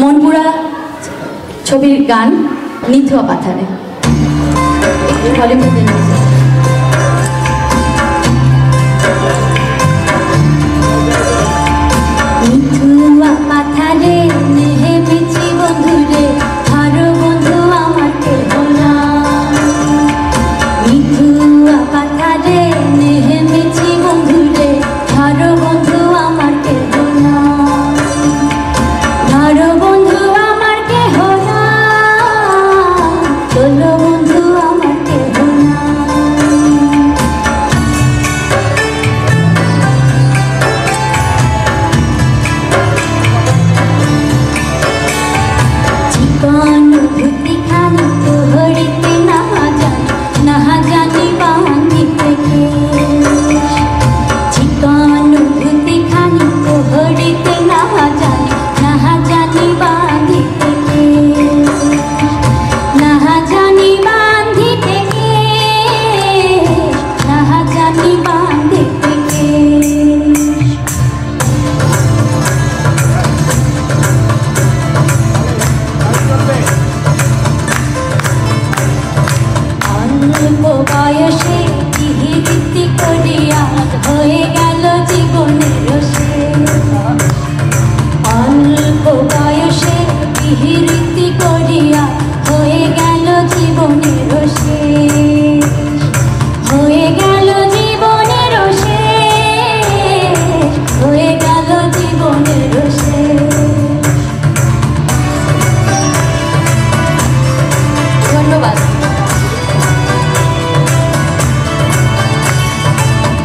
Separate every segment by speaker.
Speaker 1: মনপুরা ছবির গান নিথুয়া পাথারে একটু ভলিউম দিন। নিথুয়া পাথারে নেমেছি বন্ধুরে, আরো বন্ধু আমার কেহ না। নিথুয়া পাথারে নেমেছি বন্ধুরে, আরো বন্ধু আমার কেহ না। আরো বন্ধু আমার কেহ না, চলো বন্ধু আমার কেহ না। জীবন ভূতি খানি তো হরিতে না জানি বাঁধিতে কে। জীবন ভূতি খানি তো হরিতে না জানি বাঁধিতে কে। না জানি বাঁধিতে কে, না জানি বাঁধিতে কে। অল্প বয়সে পিহিরীতি করিয়া হয়ে গেল জীবনের শেষ। অল্প বয়সে পিহিরীতি করিয়া হয়ে গেল জীবনের শেষ। হয়ে গেল জীবনের শেষ, হয়ে গেল জীবনের শেষ। ধন্যবাদ।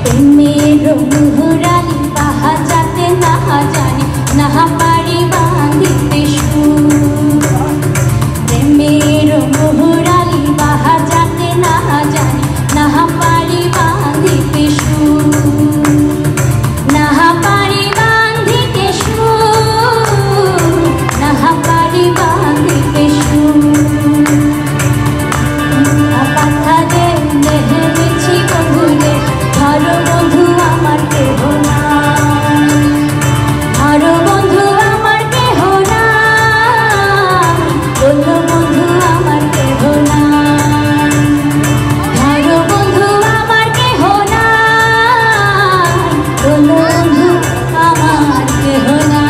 Speaker 1: প্রেমের মুহুরালি পাহা যাতে না জানি, না পারি বাঁধিতে সুর। প্রেমের মুহুরালি পাহা যাতে না জানি, না পারি বাঁধিতে সুর। না পারি বাঁধিতে সুর, না পারি বাঁধিতে সুর। পাথারে নেমেছি বন্ধুরে, আরো বন্ধু আমার কেহ না। আরো বন্ধু আমার কেহ না, চলো বন্ধু আমার কেহ না। আরো বন্ধু আমার কেহ না, চলো বন্ধু আমার কেহ না।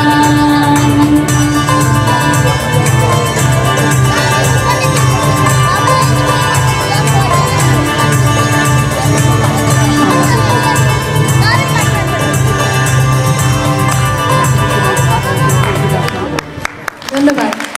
Speaker 1: ধন্যবাদ।